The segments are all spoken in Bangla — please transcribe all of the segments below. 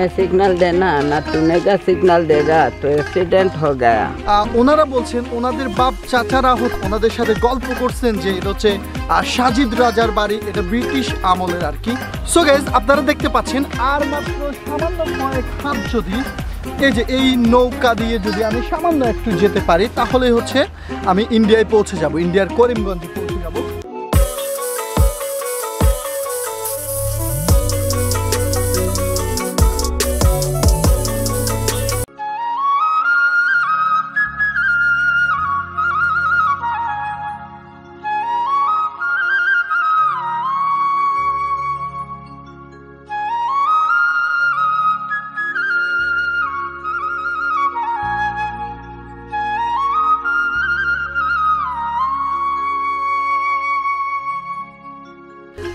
सामने सिग्नल देना ना सुनेगा सिग्नल देगा तो एक्सीडेंट हो गया। ওনারা বলছেন ওনাদের বাপ চাচারা ওনাদের সাথে গল্প করছেন যে এটা হচ্ছে সাজিদ রাজার বাড়ি, এটা ব্রিটিশ আমলের আর কি। সো গাইস আপনারা দেখতে পাচ্ছেন আর মাত্র সামান্য কয়েক হাত যদি এই যে এই নৌকা দিয়ে যদি আমি সামান্য একটু যেতে পারি তাহলে হচ্ছে আমি ইন্ডিয়ায় পৌঁছে যাব, ইন্ডিয়ার করিমগঞ্জে পৌঁছে যাব।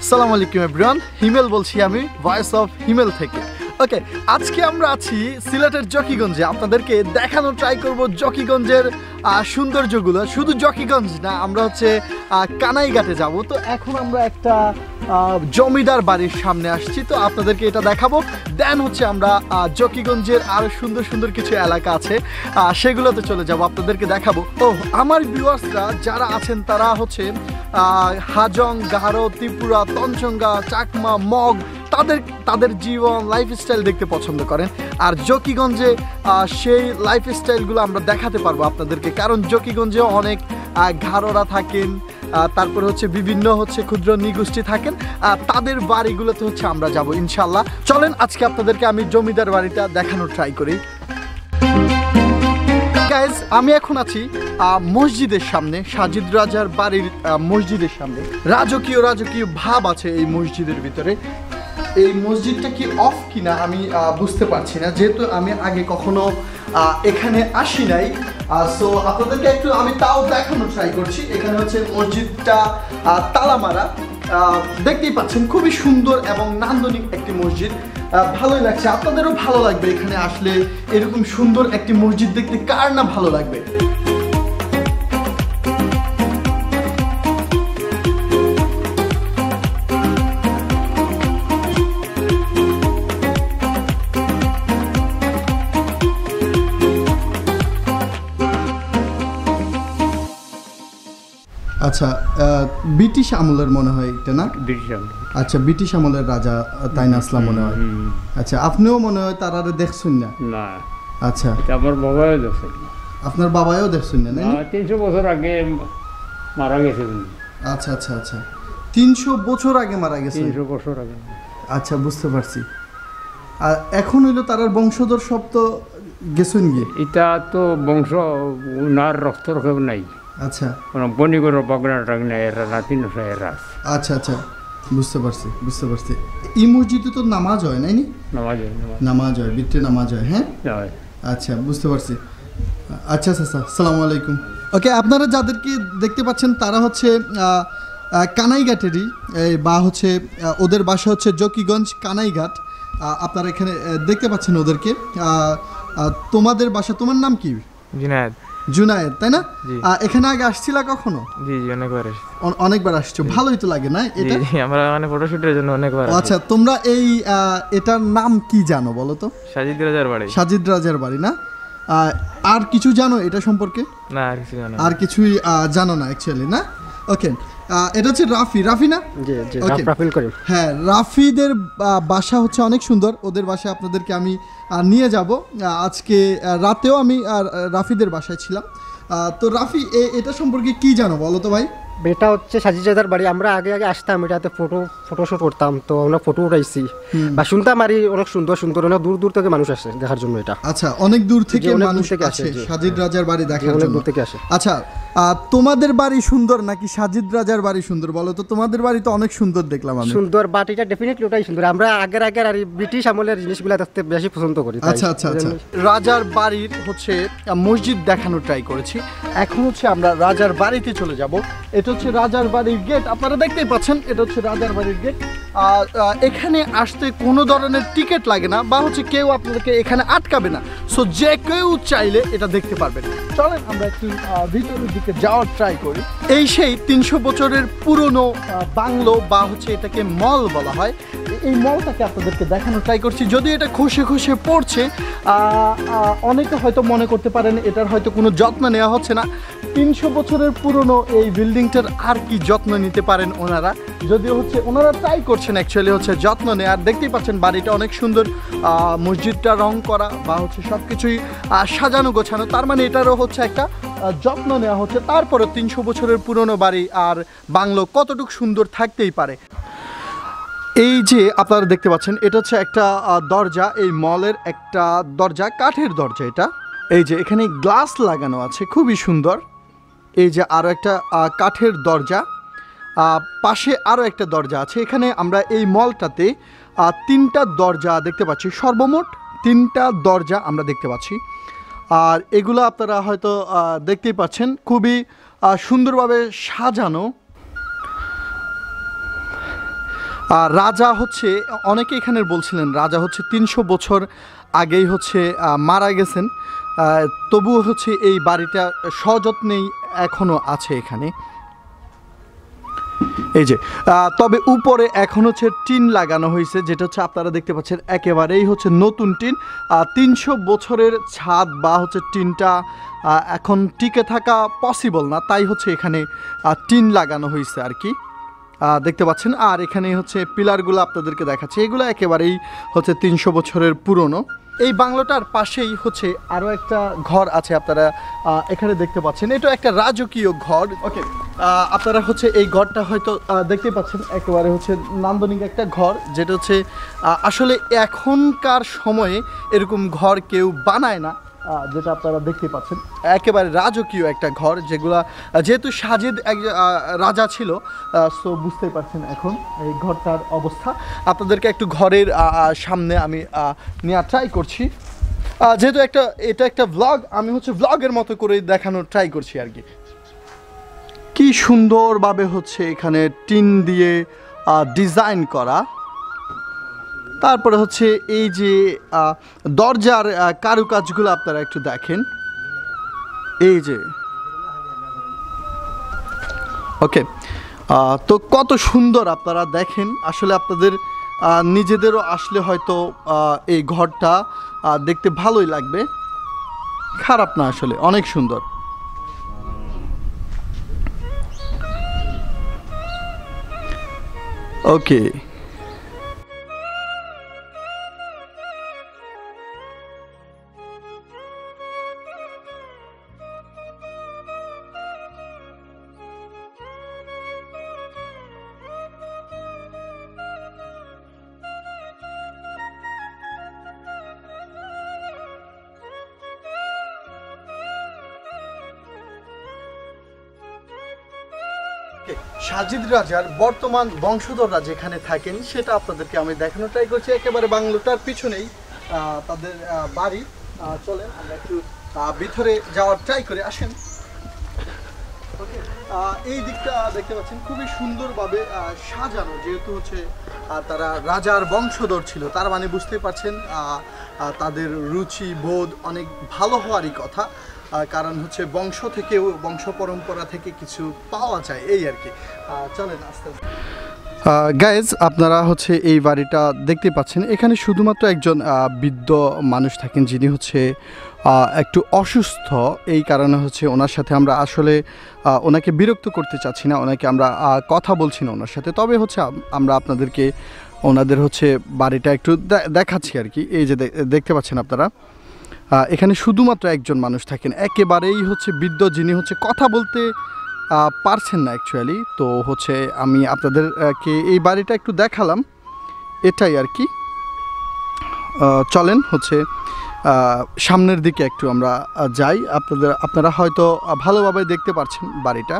আসসালামু আলাইকুম এভরিওয়ান, হিমেল বলছি আমি ভয়েস অফ হিমেল থেকে। ওকে, আজকে আমরা আছি সিলেটের জকিগঞ্জে। আপনাদেরকে দেখানো ট্রাই করব জকিগঞ্জের সৌন্দর্যগুলো। শুধু জকিগঞ্জ না, আমরা হচ্ছে কানাইঘাটে যাব। তো এখন আমরা একটা জমিদার বাড়ির সামনে আসছি, তো আপনাদেরকে এটা দেখাবো। দেন হচ্ছে আমরা জকিগঞ্জের আরও সুন্দর সুন্দর কিছু এলাকা আছে সেগুলোতে চলে যাব, আপনাদেরকে দেখাবো। ও আমার ভিউয়ার্সরা যারা আছেন তারা হচ্ছে হাজং, গারো, ত্রিপুরা, তঞ্চঙ্গা, চাকমা, মগ তাদের জীবন লাইফস্টাইল দেখতে পছন্দ করেন। আর জকিগঞ্জে সেই লাইফস্টাইলগুলো আমরা দেখাতে পারবো আপনাদেরকে, কারণ জকিগঞ্জে অনেক ঘাড়রা থাকেন, তারপর হচ্ছে বিভিন্ন হচ্ছে ক্ষুদ্র নৃগোষ্ঠী থাকেন, তাদের বাড়িগুলোতে হচ্ছে আমরা যাব ইনশাল্লাহ। চলেন আজকে আপনাদেরকে আমি জমিদার বাড়িটা দেখানোর ট্রাই করি। গাইজ আমি এখন আছি মসজিদের সামনে, সাজিদ রাজার বাড়ির মসজিদের সামনে। রাজকীয় ভাব আছে এই মসজিদের ভিতরে। এই মসজিদটা কি অফ কিনা আমি বুঝতে পারছি না, যেহেতু আমি আগে কখনো এখানে আসি নাই। সো আপনাদেরকে একটু আমি তাও দেখানোর ট্রাই করছি। এখানে হচ্ছে মসজিদটা তালা মারা, দেখতেই পাচ্ছেন খুবই সুন্দর এবং নান্দনিক একটি মসজিদ। ভালোই লাগছে, আপনাদেরও ভালো লাগবে এখানে আসলে। এরকম সুন্দর একটি মসজিদ দেখতে কার না ভালো লাগবে। আচ্ছা, ব্রিটিশ আমলের মনে হয় এটা না? ব্রিটিশ আমল। আচ্ছা, ব্রিটিশ আমলের রাজা তাই না আসলাম মনে হয়। আচ্ছা, আপনিও মনে হয় তারারে দেখছেন না? না। আচ্ছা, আমার বাবাও দেখছেন। আপনার বাবাও দেখছেন না? 300 বছর আগে মারা গেছে। আচ্ছা আচ্ছা আচ্ছা, 300 বছর আগে মারা গেছে। 300 বছর আগে। আচ্ছা, বুঝতে পারছি। আর এখন হইলো তারার বংশধর সব তো গেছেন গিয়ে। এটা তো বংশ উনার রক্ত কেউ নাই। আচ্ছা, বনিগর বাগনা টাগনা এরা নাতি নসায় রাস। আচ্ছা আচ্ছা, বুঝতে পারছি। এই মসজিদে তো নামাজ হয় নাই? নামাজ হয়, বিত্রে নামাজ হয়। হ্যাঁ, আচ্ছা, বুঝতে পারছি। আচ্ছা আচ্ছা, আসসালামু আলাইকুম। ওকে, আপনারা যাদেরকে দেখতে পাচ্ছেন তারা হচ্ছে কানাইঘাটেরই, বা হচ্ছে ওদের বাসা হচ্ছে জকিগঞ্জ কানাইঘাট। আপনারা এখানে দেখতে পাচ্ছেন ওদেরকে। তোমাদের বাসা, তোমার নাম কি? জুনায়েদ, তাই না? এখানে আগে আসছিলা কখনো? জি জি, অনেকবার আসছো। ভালোই তো লাগে না এটা? আমরা মানে ফটোশুটের জন্য অনেকবার। আচ্ছা, তোমরা এটার নাম কি জানো বলো তো? সাজিদ রাজার বাড়ি। সাজিদ রাজার বাড়ি না? আর কিছু জানো এটা সম্পর্কে? না, আর কিছু জানো? আর কিছুই জানো না অ্যাকচুয়ালি, না? ওকে, এটা হচ্ছে রাফি না? হ্যাঁ, রাফিদের বাসা হচ্ছে অনেক সুন্দর। ওদের বাসায় আপনাদেরকে আমি নিয়ে যাব। আজকে রাতেও আমি রাফিদের বাসায় ছিলাম। তো রাফি, এটা সম্পর্কে কি জানো বলো তো ভাই? এটা হচ্ছে সাজিদ রাজার বাড়ি। আমরা আগে আসতাম, এটাতে ফটোশুট করতাম, তো আমরা ফটো উঠাইছি বা শুনতাম। আর অনেক সুন্দর অনেক দূর থেকে মানুষ আসে দেখার জন্য এটা। আচ্ছা, অনেক দূর থেকে মানুষ আসে সাজিদ রাজার বাড়ি দেখার জন্য? দূর থেকে আসে। আচ্ছা, তোমাদের বাড়ি সুন্দর নাকি সাজিদ রাজার বাড়ি সুন্দর বলো তো? তোমাদের বাড়ি তো অনেক সুন্দর দেখলাম আমি। সুন্দর, বাট এটা ডেফিনেটলি ওটাই সুন্দর। আমরা আগের আর ব্রিটিশ আমলের জিনিসগুলো দেখতে বেশি পছন্দ করি। আচ্ছা আচ্ছা আচ্ছা, রাজার বাড়ির হচ্ছে মসজিদ দেখানোর ট্রাই করেছি। এখন হচ্ছে আমরা রাজার বাড়িতে চলে যাব। এটা হচ্ছে রাজার বাড়ির গেট, আপনারা দেখতেই পাচ্ছেন। এটা হচ্ছে রাজার বাড়ির গেট। আর এখানে আসতে কোনো ধরনের টিকিট লাগে না, বা হচ্ছে কেউ আপনাদেরকে এখানে আটকাবে না। সো যে কেউ চাইলে এটা দেখতে পারবেন। চলেন আমরা একটু ভিতরের দিকে যাওয়ার ট্রাই করি। এই সেই 300 বছরের পুরনো বাংলো, বা হচ্ছে এটাকে মল বলা হয়। এই মলটাকে আপনাদেরকে দেখানোর ট্রাই করছি। যদি এটা খসে খসে পড়ছে, অনেকে হয়তো মনে করতে পারেন এটার হয়তো কোনো যত্ন নেওয়া হচ্ছে না। 300 বছরের পুরনো এই বিল্ডিংটার আর কি যত্ন নিতে পারেন ওনারা, যদিও হচ্ছে ওনারা ট্রাই করছেন অ্যাকচুয়ালি হচ্ছে যত্ন নেওয়ার। দেখতেই পাচ্ছেন বাড়িটা অনেক সুন্দর, মসজিদটা রং করা বা হচ্ছে সব কিছুই সাজানো গোছানো, তার মানে এটারও হচ্ছে একটা যত্ন নেওয়া হচ্ছে। তারপরে 300 বছরের পুরনো বাড়ি আর বাংলো কতটুকু সুন্দর থাকতেই পারে। এই যে আপনারা দেখতে পাচ্ছেন এটা হচ্ছে একটা দরজা, এই মলের একটা দরজা, কাঠের দরজা এটা। এই যে এখানে গ্লাস লাগানো আছে, খুবই সুন্দর। এই যে আরও একটা কাঠের দরজা, পাশে আরও একটা দরজা আছে। এখানে আমরা এই মলটাতে 3টা দরজা দেখতে পাচ্ছি, সর্বমোট 3টা দরজা আমরা দেখতে পাচ্ছি। আর এগুলো আপনারা হয়তো দেখতেই পাচ্ছেন খুবই সুন্দরভাবে সাজানো। রাজা হচ্ছে, অনেকে এখানে বলছিলেন রাজা হচ্ছে 300 বছর আগেই হচ্ছে মারা গেছেন, তবুও হচ্ছে এই বাড়িটা সযত্নেই এখনও আছে এখানে। এই যে তবে উপরে এখন হচ্ছে টিন লাগানো হয়েছে, যেটা হচ্ছে আপনারা দেখতে পাচ্ছেন একেবারেই হচ্ছে নতুন টিন। 300 বছরের ছাদ বা হচ্ছে টিনটা এখন টিকে থাকা পসিবল না, তাই হচ্ছে এখানে টিন লাগানো হয়েছে আর কি, দেখতে পাচ্ছেন। আর এখানে হচ্ছে পিলারগুলো আপনাদেরকে দেখাচ্ছে, এগুলো একেবারেই হচ্ছে 300 বছরের পুরনো। এই বাংলোটার পাশেই হচ্ছে আরও একটা ঘর আছে, আপনারা এখানে দেখতে পাচ্ছেন, এটা একটা রাজকীয় ঘর। ওকে, আপনারা হচ্ছে এই ঘরটা হয়তো দেখতে পাচ্ছেন, একেবারে হচ্ছে নান্দনিক একটা ঘর, যেটা হচ্ছে আসলে এখনকার সময়ে এরকম ঘর কেউ বানায় না, যেটা আপনারা দেখতে পাচ্ছেন একেবারে রাজকীয় একটা ঘর, যেগুলা যেহেতু সাজিদ এক রাজা ছিল, সো বুঝতেই পারছেন এখন এই ঘরটার অবস্থা। আপনাদেরকে একটু ঘরের সামনে আমি নেওয়ার ট্রাই করছি, যেহেতু এটা একটা ব্লগ, আমি হচ্ছে ব্লগের মতো করে দেখানোর ট্রাই করছি আর কি। কি সুন্দরভাবে হচ্ছে এখানে টিন দিয়ে ডিজাইন করা। তারপরে হচ্ছে এই যে দরজার কারুকাজগুলো আপনারা একটু দেখেন, এই যে ওকে, তো কত সুন্দর আপনারা দেখেন। আসলে আপনাদের নিজেদেরও আসলে হয়তো এই ঘরটা দেখতে ভালোই লাগবে, খারাপ না, আসলে অনেক সুন্দর। ওকে, সাজিদ রাজার বর্তমান বংশধররা যেখানে থাকেন সেটা আপনাদেরকে আমি দেখানোর ট্রাই করছি। একেবারে বাংলোটার পিছনেই তাদের বাড়ি। চলেন আমরা একটু ভিতরে যাওয়ার ট্রাই করে, আসেন। ওকে, এই দিকটা দেখতে পাচ্ছেন খুবই সুন্দরভাবে সাজানো, যেহেতু হচ্ছে তারা রাজার বংশধর ছিল, তার মানে বুঝতেই পারছেন তাদের রুচি বোধ অনেক ভালো হওয়ারই কথা, কারণ হচ্ছে বংশ থেকেও, বংশ পরম্পরা থেকে কিছু পাওয়া যায়, এই আর কি। চলেন আস্তে আস্তে। গাইজ, আপনারা হচ্ছে এই বাড়িটা দেখতে পাচ্ছেন, এখানে শুধুমাত্র একজন বৃদ্ধ মানুষ থাকেন, যিনি হচ্ছে একটু অসুস্থ, এই কারণে হচ্ছে ওনার সাথে আমরা আসলে ওনাকে বিরক্ত করতে চাচ্ছি না, ওনাকে আমরা কথা বলছি না ওনার সাথে, তবে হচ্ছে আমরা আপনাদেরকে ওনাদের হচ্ছে বাড়িটা একটু দেখাচ্ছি আর কি। এই যে দেখতে পাচ্ছেন আপনারা, এখানে শুধুমাত্র একজন মানুষ থাকেন, একেবারেই হচ্ছে বৃদ্ধ, যিনি হচ্ছে কথা বলতে পারছেন না অ্যাকচুয়ালি। তো হচ্ছে আমি আপনাদেরকে এই বাড়িটা একটু দেখালাম, এটাই আর কি। চলেন হচ্ছে সামনের দিকে একটু আমরা যাই, আপনারা হয়তো ভালোভাবে দেখতে পাচ্ছেন বাড়িটা।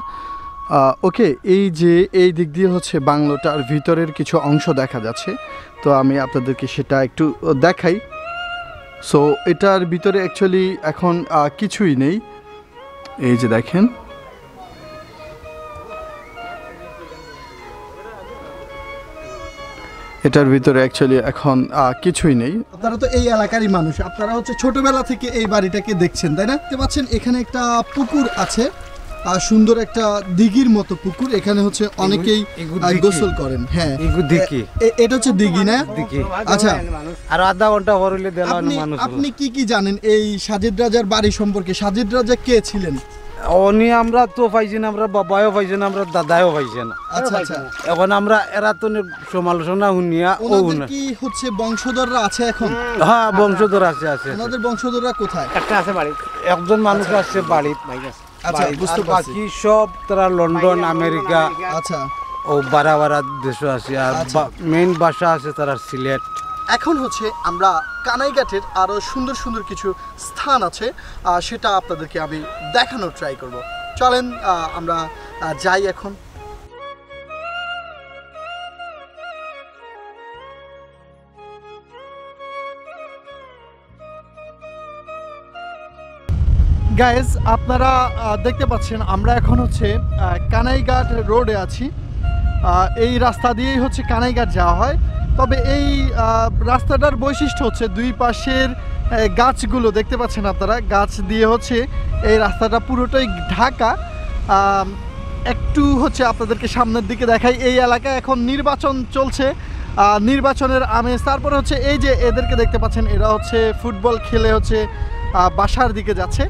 ওকে, এই যে এই দিক দিয়ে হচ্ছে বাংলোটার ভিতরের কিছু অংশ দেখা যাচ্ছে, তো আমি আপনাদেরকে সেটা একটু দেখাই। সো এটার ভিতরে অ্যাকচুয়ালি এখন কিছুই নেই, এই যে দেখেন। এটার ভিতরে অ্যাকচুয়ালি এখন কিছুই নেই। আপনারা তো এই এলাকারই মানুষ, আপনারা হচ্ছে ছোটবেলা থেকে এই বাড়িটাকে দেখছেন, তাই না? দেখতে পাচ্ছেন এখানে একটা পুকুর আছে, সুন্দর একটা দিঘির মতো পুকুর, এখানে হচ্ছে অনেকেই গোসল করেন। হ্যাঁ এটা হচ্ছে দিঘি না? আচ্ছা, আর আধা ঘন্টা পর হইলে আপনি কি কি জানেন এই সাজিদ রাজার বাড়ি সম্পর্কে? সাজিদ রাজা কে ছিলেন? অনি আমরা তো পাইছি না, আমরা বাবাও পাইছি না, আমরা দাদাও পাইছি না। আচ্ছা আচ্ছা, এখন আমরা এরা তো সমালোচনা শুনিয়া ওনাদের কি হচ্ছে বংশধররা আছে এখন? হ্যাঁ বংশধর আছে আছে। ওনাদের বংশধররা কোথায়? একটা আছে বাড়ি, একজন মানুষ আছে বাড়িতে। আচ্ছা বুঝতে পারছি। বাকি সব তারা লন্ডন আমেরিকা আচ্ছা ও বারা বারা দেশ আছে, আর মেইন ভাষা আছে তারা সিলেট। এখন হচ্ছে আমরা কানাইঘাটের আরো সুন্দর সুন্দর কিছু স্থান আছে, সেটা আপনাদেরকে আমি দেখানোর ট্রাই করব। চলেন আমরা যাই এখন। গাইজ আপনারা দেখতে পাচ্ছেন আমরা এখন হচ্ছে কানাইঘাট রোডে আছি। এই রাস্তা দিয়েই হচ্ছে কানাইঘাট যাওয়া হয়। তবে এই রাস্তাটার বৈশিষ্ট্য হচ্ছে দুই পাশের গাছগুলো দেখতে পাচ্ছেন আপনারা, গাছ দিয়ে হচ্ছে এই রাস্তাটা পুরোটাই ঢাকা। একটু হচ্ছে আপনাদেরকে সামনের দিকে দেখাই। এই এলাকায় এখন নির্বাচন চলছে, নির্বাচনের আমেজ। তারপরে হচ্ছে এই যে এদেরকে দেখতে পাচ্ছেন, এরা হচ্ছে ফুটবল খেলে হচ্ছে বাসার দিকে যাচ্ছে।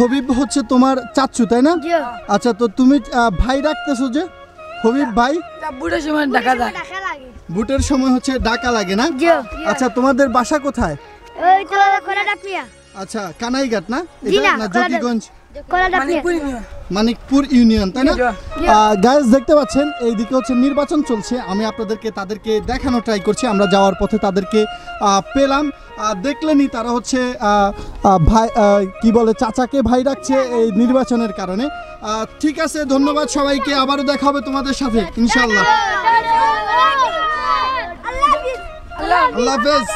হবিব হচ্ছে তোমার চাচ্চু তাই না? আচ্ছা, তো তুমি ভাই রাখতেছো যে হবিব ভাই? বুটের সময় ডাকা যায়, বুটের সময় হচ্ছে ডাকা লাগে না? আচ্ছা, তোমাদের বাসা কোথায়? আচ্ছা, কানাইঘাট না? এটা না জকিগঞ্জ, মানিকপুর ইউনিয়ন তাই না? গাইস দেখতে পাচ্ছেন এইদিকে হচ্ছে নির্বাচন চলছে। আমি তাদেরকে দেখানো ট্রাই করছি। আমরা যাওয়ার পথে তাদেরকে পেলাম, দেখলেনই তারা হচ্ছে ভাই কি বলে চাচাকে ভাই রাখছে এই নির্বাচনের কারণে। ঠিক আছে, ধন্যবাদ সবাইকে, আবারও দেখা হবে তোমাদের সাথে ইনশাআল্লাহ। আল্লাহ হাফেজ।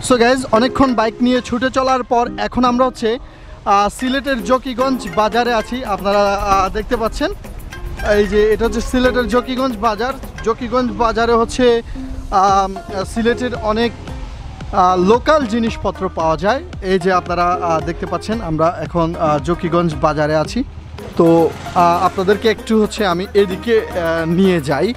সো গাইজ, অনেকক্ষণ বাইক নিয়ে ছুটে চলার পর এখন আমরা হচ্ছে সিলেটের জকিগঞ্জ বাজারে আছি। আপনারা দেখতে পাচ্ছেন এই যে এটা হচ্ছে সিলেটের জকিগঞ্জ বাজার। জকিগঞ্জ বাজারে হচ্ছে সিলেটের অনেক লোকাল জিনিসপত্র পাওয়া যায়। এই যে আপনারা দেখতে পাচ্ছেন আমরা এখন জকিগঞ্জ বাজারে আছি। তো আপনাদেরকে একটু হচ্ছে আমি এদিকে নিয়ে যাই।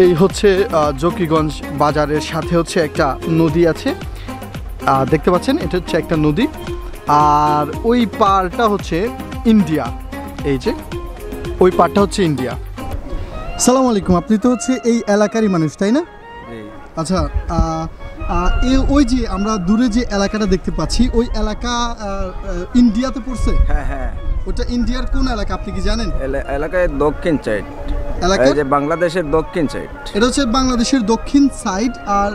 এই হচ্ছে জকিগঞ্জ বাজারের সাথে হচ্ছে একটা নদী আছে, দেখতে পাচ্ছেন এটা হচ্ছে একটা নদী। আর ওই পাড়টা হচ্ছে ইন্ডিয়া, এই যে ওই পাড়টা হচ্ছে ইন্ডিয়া। সালাম আলাইকুম, আপনি তো হচ্ছে এই এলাকারই মানুষ তাই না? আচ্ছা, ওই যে আমরা দূরে যে এলাকাটা দেখতে পাচ্ছি ওই এলাকা ইন্ডিয়াতে পড়ছে? হ্যাঁ হ্যাঁ, ওটা ইন্ডিয়ার কোন এলাকা আপনি কি জানেন? এলাকায় দক্ষিণ সাইড, এই যে বাংলাদেশের দক্ষিণ সাইড। এটা হচ্ছে বাংলাদেশের দক্ষিণ সাইড। আর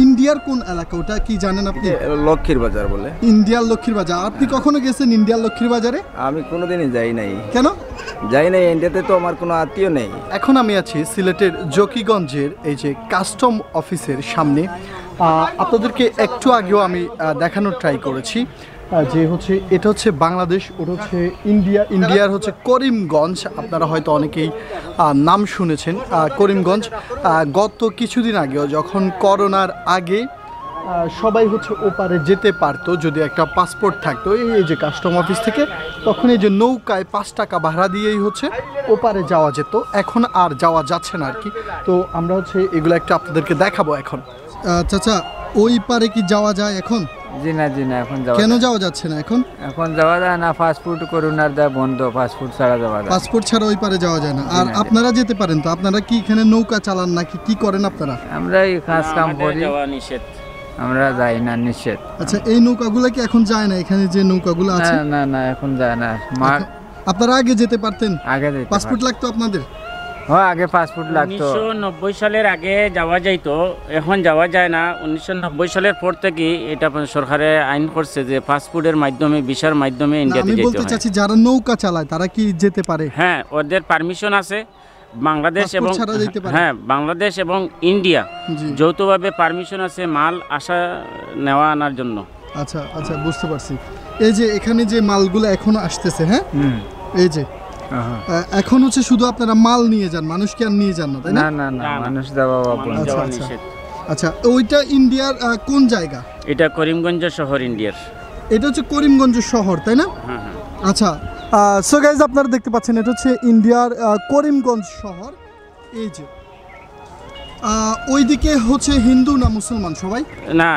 ইন্ডিয়ার কোন এলাকা ওটা কি জানেন আপনি? লক্ষ্মীর বাজার বলে। ইন্ডিয়ার লক্ষ্মীর বাজার। আপনি কখনো গেছেন ইন্ডিয়ার লক্ষ্মীর বাজারে? আমি কোনোদিনই যাই নাই। কেন যাই নাই? ইন্ডিয়াতে তো আমার কোনো আত্মীয় নেই। এখন আমি আছি সিলেটের জকিগঞ্জের এই যে কাস্টম অফিসের সামনে। আপনাদেরকে একটু আগেও আমি দেখানোর ট্রাই করেছি যে হচ্ছে এটা হচ্ছে বাংলাদেশ, ওটা হচ্ছে ইন্ডিয়া। ইন্ডিয়ার হচ্ছে করিমগঞ্জ, আপনারা হয়তো অনেকেই নাম শুনেছেন করিমগঞ্জ। গত কিছুদিন আগেও যখন করোনার আগে সবাই হচ্ছে ওপারে যেতে পারতো যদি একটা পাসপোর্ট থাকতো এই যে কাস্টম অফিস থেকে, তখন এই যে নৌকায় 5 টাকা ভাড়া দিয়েই হচ্ছে ওপারে যাওয়া যেত। এখন আর যাওয়া যাচ্ছে না আর কি। তো আমরা হচ্ছে এগুলো একটা আপনাদেরকে দেখাবো এখন। চাচা, ওই পারে কি যাওয়া যায় এখন? জি না এখন যাওয়া কেন যাওয়া যাচ্ছে না এখন? এখন যাওয়া যায় না, পাসপোর্ট করোনার দা বন্ধ, পাসপোর্ট ছাড়া যাওয়া যায়। পাসপোর্ট ছাড়া ওই পারে যাওয়া যায় না। আর আপনারা যেতে পারেন তো, আপনারা কি এখানে নৌকা চালান নাকি কি করেন আপনারা? আমরা এই কাজ কাম করি, আমরা যাই না, নিষেধ। আচ্ছা, এই নৌকাগুলো কি এখন যায় না? এখানে যে নৌকাগুলো আছে না এখন যায় না। আপনারা আগে যেতে পারতেন? আগে পাসপোর্ট লাগতো আপনাদের? ও আগে পাসপোর্ট লাগতো 1990 সালের আগে যাওয়া যাইতো, এখন যাওয়া যায় না। 1990 সালের পর থেকে এটা সরকারে আইন করছে যে পাসপোর্টের মাধ্যমে, ভিসার মাধ্যমে না, ইন্ডিয়াতে আমি যেতে বলতে হয়। চাচ্ছি যারা নৌকা চালায় তারা কি যেতে পারে? হ্যাঁ, ওদের পারমিশন আছে। বাংলাদেশ পাসপোর্ট এবং ছাড়া যেতে পারে? হ্যাঁ, বাংলাদেশ এবং ইন্ডিয়া জি। যৌথভাবে পারমিশন আছে মাল আসা নেওয়া আনার জন্য। আচ্ছা আচ্ছা, বুঝতে পারছি। এই যে এখানে যে মালগুলো এখনো আসতেছে, হ্যাঁ, এই যে এখন হচ্ছে শুধু আপনারা মাল নিয়ে যান, মানুষকে আর নিয়ে যান না, তাই না? না না না মানুষ দেওয়া মানুষ আচ্ছা, যাওয়া আচ্ছা। নিষেধ। আচ্ছা, ওইটা ইন্ডিয়ার কোন জায়গা? এটা করিমগঞ্জ শহর ইন্ডিয়ার। এটা হচ্ছে করিমগঞ্জ শহর, তাই না? হ্যাঁ হ্যাঁ। আচ্ছা, সো গাইজ আপনারা দেখতে পাচ্ছেন এটা হচ্ছে ইন্ডিয়ার করিমগঞ্জ শহর। এই যে ওইদিকে হচ্ছে হিন্দু না মুসলমান সবাই? না,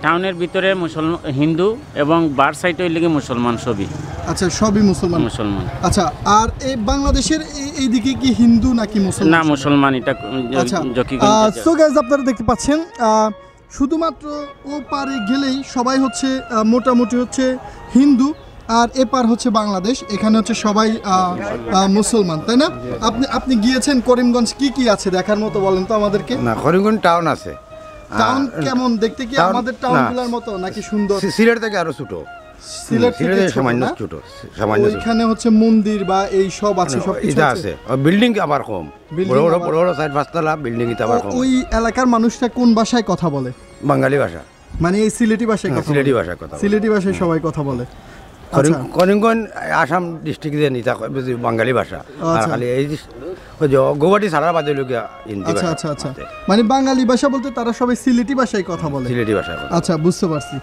টাউনের ভিতরে মুসলমান, হিন্দু এবং বার সাইডে ওই লেগে মুসলমান সবই। আচ্ছা, সবই মুসলমান। মুসলমান। আচ্ছা, আর এই বাংলাদেশের এইদিকে কি হিন্দু নাকি মুসলমান? না, মুসলমান। এটা আচ্ছা, জকিগঞ্জ। সো গাইজ আপনারা দেখতে পাচ্ছেন শুধুমাত্র ও পারে গেলেই সবাই হচ্ছে মোটামুটি হচ্ছে হিন্দু, আর এপার হচ্ছে বাংলাদেশ, এখানে হচ্ছে সবাই মুসলমান, তাই না? আপনি গিয়েছেন করিমগঞ্জ, কি কি আছে দেখার মতো বলেন তো আমাদেরকে। না করিমগঞ্জ টাউন আছে। টাউন কেমন দেখতে? কি টাউন- আমাদের টাউনগুলোর মতো নাকি সুন্দর? সিলেট থেকে আরো ছোট। সিলেট থেকে সিলেটের ছোট সামান্য না? ছোট, সামান্য ছোট। ওইখানে হচ্ছে মন্দির বা এই সব আছে, সব কিছু এটা আছে। আছে, বিল্ডিং আবার কম, Building বড় বড় আবার- বড় বড় 4-5 বিল্ডিং এটা আবার কম। ওই এলাকার মানুষটা কোন ভাষায় কথা বলে? বাঙালি ভাষা, মানে এই সিলেটি ভাষায় কথা সিলেটি বলে? ভাষায় কথা বলে। সিলেটি ভাষায় সবাই কথা বলে। আচ্ছা, করিমগঞ্জ আসাম ডিস্ট্রিক্ট দিয়ে নিতা বাঙালি ভাষা, আর আচ্ছা। খালি এই ওই যে গৌহাটি ছাড়ার বাদে লোক হিন্দি আচ্ছা ভাষা আচ্ছা আচ্ছা, আছে, মানে বাঙালি ভাষা বলতে তারা সবাই সিলেটি ভাষায় কথা বলে। সিলেটি ভাষা কথা। আচ্ছা, বুঝতে পারছি।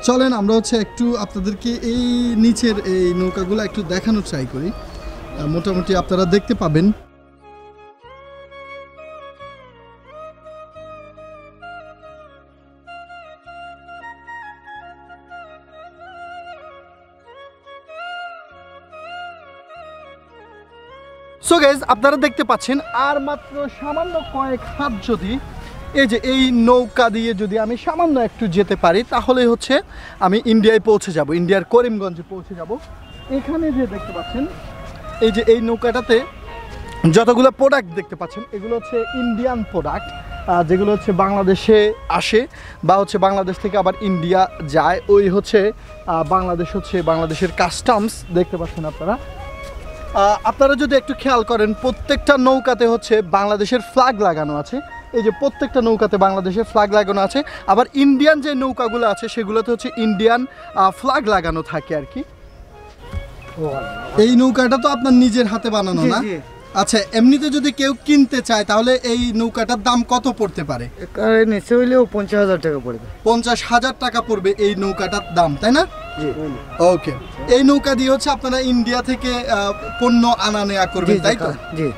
চলেন আমরা হচ্ছে একটু আপনাদেরকে এই নিচের এই নৌকাগুলো একটু দেখানোর ট্রাই করি, মোটামুটি আপনারা দেখতে পাবেন। সো গাইজ আপনারা দেখতে পাচ্ছেন আর মাত্র সামান্য কয়েক হাত যদি এই যে এই নৌকা দিয়ে যদি আমি সামান্য একটু যেতে পারি তাহলে হচ্ছে আমি ইন্ডিয়ায় পৌঁছে যাব, ইন্ডিয়ার করিমগঞ্জে পৌঁছে যাব। এখানে যে দেখতে পাচ্ছেন এই যে এই নৌকাটাতে যতগুলো প্রোডাক্ট দেখতে পাচ্ছেন এগুলো হচ্ছে ইন্ডিয়ান প্রোডাক্ট, যেগুলো হচ্ছে বাংলাদেশে আসে বা হচ্ছে বাংলাদেশ থেকে আবার ইন্ডিয়া যায়। ওই হচ্ছে বাংলাদেশ হচ্ছে বাংলাদেশের কাস্টমস দেখতে পাচ্ছেন আপনারা। আপনারা যদি একটু খেয়াল করেন প্রত্যেকটা নৌকাতে হচ্ছে বাংলাদেশের ফ্ল্যাগ লাগানো আছে। এই যে প্রত্যেকটা নৌকাতে বাংলাদেশের ফ্ল্যাগ লাগানো আছে, আবার ইন্ডিয়ান যে নৌকাগুলো আছে সেগুলোতে হচ্ছে ইন্ডিয়ান ফ্ল্যাগ লাগানো থাকে আর কি। এই নৌকাটা তো আপনার নিজের হাতে বানানো না? আচ্ছা, এমনিতে যদি কেউ কিনতে চায় তাহলে এই নৌকাটার দাম কত পড়তে পারে? নিচে হইলেও 50,000 টাকা পড়বে। 50,000 টাকা পড়বে এই নৌকাটার দাম, তাই না? ওকে, এই নৌকা দিয়ে হচ্ছে আপনারা ইন্ডিয়া থেকে পণ্য আনা নেওয়া করবেন, তাই তো? জি।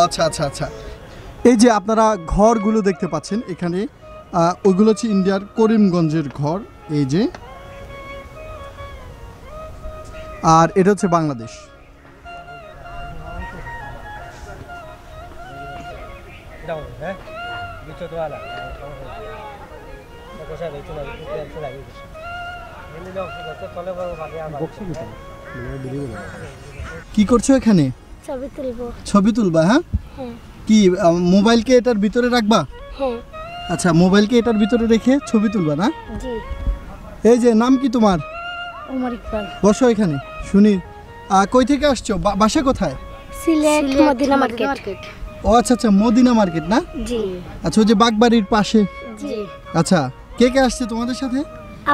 আচ্ছা আচ্ছা আচ্ছা, এই যে আপনারা ঘরগুলো দেখতে পাচ্ছেন এখানে, ওইগুলো হচ্ছে ইন্ডিয়ার করিমগঞ্জের ঘর, এই যে। আর এটা হচ্ছে বাংলাদেশ। কি করছো এখানে? ছবি তুলবো। ছবি তুলবা? হ্যাঁ, হ্যাঁ। কি মোবাইলকে এটার ভিতরে রাখবা? হ্যাঁ। আচ্ছা, মোবাইলকে এটার ভিতরে রেখে ছবি তুলবা না? জি। এই যে নাম কি তোমার? ওমর ইকবাল। বসো এখানে শুনি। কই থেকে আসছো? বাসা কোথায়? Sylhet Medina market. ও আচ্ছা আচ্ছা, মদিনা মার্কেট না? জি। আচ্ছা, ওই যে বাগবাড়ির পাশে। জি। আচ্ছা, কে কে আসছে তোমাদের সাথে?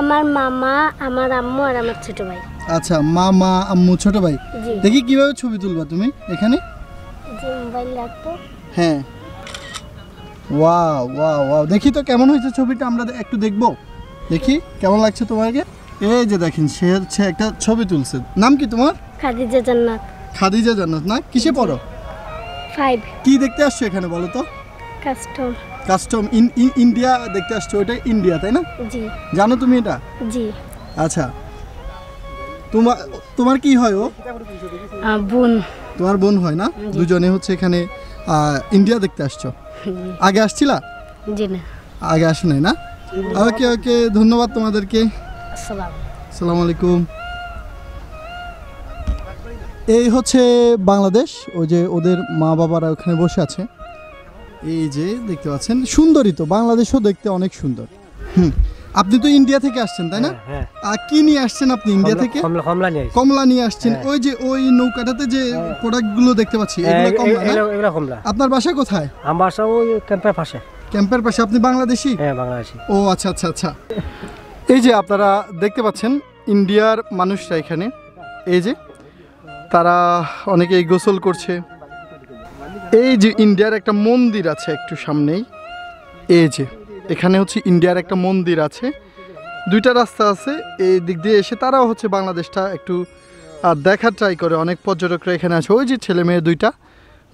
আমার মামা, আমার আম্মু আর আমার ছোট ভাই। আচ্ছা, মামা, আম্মু, ছোট ভাই। জি। দেখি কিভাবে ছবি তুলবা তুমি এখানে। যে মোবাইল রাখবো। হ্যাঁ, ওয়াও ওয়াও ওয়াও, দেখি তো কেমন হয়েছে ছবিটা, আমরা একটু দেখবো, দেখি কেমন লাগছে তোমাকে। এই যে দেখেন, সে হচ্ছে একটা ছবি তুলছে। নাম কি তোমার? খাদিজা জান্নাত। খাদিজা জান্নাত না? কিসে পড়ো? 5। কি দেখতে আসছো এখানে বলো তো? কাস্টম। কাস্টম ইন্ডিয়া দেখতে আসছো? ওইটা ইন্ডিয়া, তাই না? জি। জানো তুমি এটা? জি। আচ্ছা, তোমার কি হয়? ও বোন। তোমার বোন হয় না? দুজনে হচ্ছে এখানে ইন্ডিয়া দেখতে আসছো। আগে আসছিলা? জি না, আগে আসো নাই না? ওকে ওকে, ধন্যবাদ তোমাদেরকে। আসসালাম। আসসালামু আলাইকুম। এই হচ্ছে বাংলাদেশ, ওই যে ওদের মা বাবারা ওখানে বসে আছে, এই যে দেখতে পাচ্ছেন, সুন্দরই তো, বাংলাদেশও দেখতে অনেক সুন্দর। আপনি তো ইন্ডিয়া থেকে আসছেন তাই না? আর কি নিয়ে আসছেন আপনি ইন্ডিয়া থেকে? কমলা নিয়ে আসছেন। ওই যে ওই নৌকাটাতে যে প্রোডাক্টগুলো দেখতে পাচ্ছি এগুলো কমলা। আপনার বাসা কোথায়? আমার বাসা ওই ক্যাম্পের পাশে। ক্যাম্পের পাশে। আপনি বাংলাদেশি? হ্যাঁ, বাংলাদেশি। ও আচ্ছা আচ্ছা আচ্ছা। এই যে আপনারা দেখতে পাচ্ছেন ইন্ডিয়ার মানুষরা এখানে, এই যে তারা অনেকেই গোসল করছে। এই যে ইন্ডিয়ার একটা মন্দির আছে একটু সামনেই, এই যে এখানে হচ্ছে ইন্ডিয়ার একটা মন্দির আছে, দুইটা রাস্তা আছে, এই দিক দিয়ে এসে তারাও হচ্ছে বাংলাদেশটা একটু দেখার ট্রাই করে। অনেক পর্যটকরা এখানে আছে, ওই যে ছেলে মেয়ে দুইটা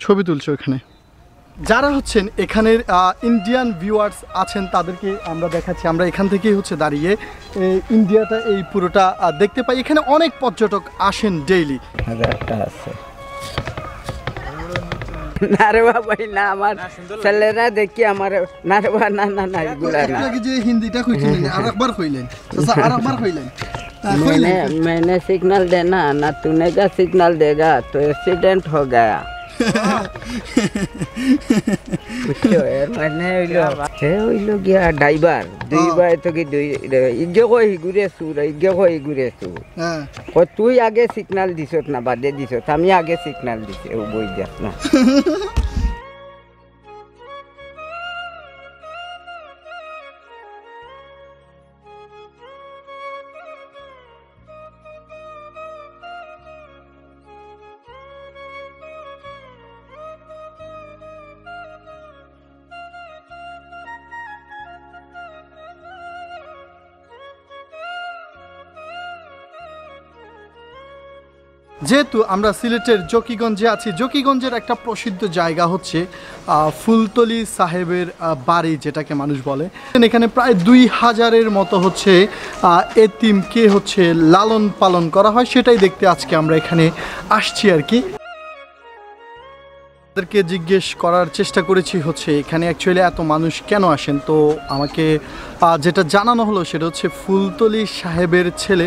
ছবি তুলছে ওখানে। যারা হচ্ছেন এখানের ইন্ডিয়ান ভিউয়ার্স আছেন তাদেরকে আমরা দেখাচ্ছি। আমরা এখান থেকেই হচ্ছে দাঁড়িয়ে ইন্ডিয়াটা এই পুরোটা দেখতে পাই। এখানে অনেক পর্যটক আসেন ডেইলি। হাজারটা আছে না রে বাবা, না আমার ছেলেরা দেখি আমার না রে বাবা, না না না এগুলা না। যে হিন্দিটা কইছিলেন আরেকবার কইলেন, আচ্ছা আরেকবার কইলেন। मैंने सिग्नल देना ना, तूने का सिग्नल देगा तो एक्सीडेंट हो गया। মানে হইলো গিয়া ড্রাইভার দুইবার তো কি দুই ইগে কই ঘুরে সুর ইগে কই ঘুরে সুর তুই আগে সিগনাল দিছত না বাদে দিছত, আমি আগে সিগনাল দিছি ও বই যাস না। যেহেতু আমরা সিলেটের জকিগঞ্জে আছি, জকিগঞ্জের একটা প্রসিদ্ধ জায়গা হচ্ছে ফুলতলি সাহেবের বাড়ি, যেটাকে মানুষ বলে। এখানে প্রায় 2000-এর মতো হচ্ছে এতিমকে হচ্ছে লালন পালন করা হয়, সেটাই দেখতে আজকে আমরা এখানে আসছি আর কি। তাদেরকে জিজ্ঞেস করার চেষ্টা করেছি হচ্ছে এখানে অ্যাকচুয়ালি এত মানুষ কেন আসেন। তো আমাকে যেটা জানানো হলো সেটা হচ্ছে ফুলতলি সাহেবের ছেলে,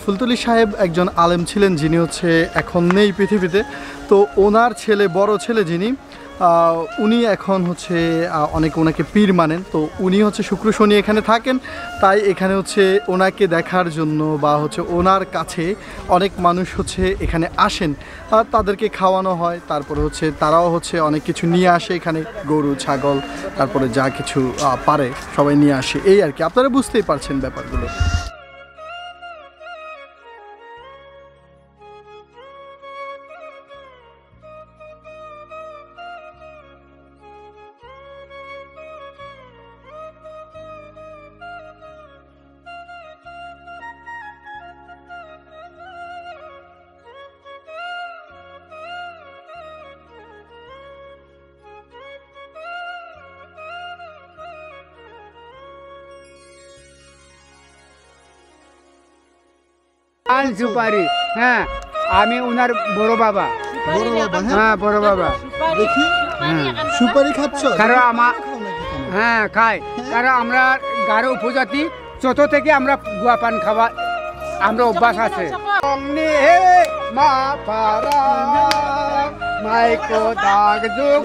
ফুলতলি সাহেব একজন আলেম ছিলেন যিনি হচ্ছে এখন নেই পৃথিবীতে। তো ওনার ছেলে, বড় ছেলে যিনি, উনি এখন হচ্ছে অনেকে ওনাকে পীর মানেন। তো উনি হচ্ছে শুক্র শনি এখানে থাকেন, তাই এখানে হচ্ছে ওনাকে দেখার জন্য বা হচ্ছে ওনার কাছে অনেক মানুষ হচ্ছে এখানে আসেন, আর তাদেরকে খাওয়ানো হয়। তারপরে হচ্ছে তারাও হচ্ছে অনেক কিছু নিয়ে আসে এখানে, গরু ছাগল তারপরে যা কিছু পারে সবাই নিয়ে আসে, এই আর কি। আপনারা বুঝতেই পারছেন ব্যাপারগুলো। পান সুপারি, হ্যাঁ আমি ওনার বড় বাবা। হ্যাঁ বড় বাবা। দেখি সুপারি খাচ্ছ? কারণ আমার হ্যাঁ খাই, কারণ আমরা গারো উপজাতি, ছোট থেকে আমরা গুয়া পান খাওয়া আমরা অভ্যাস আছে। মা পারা মাইকো দাগ যুগ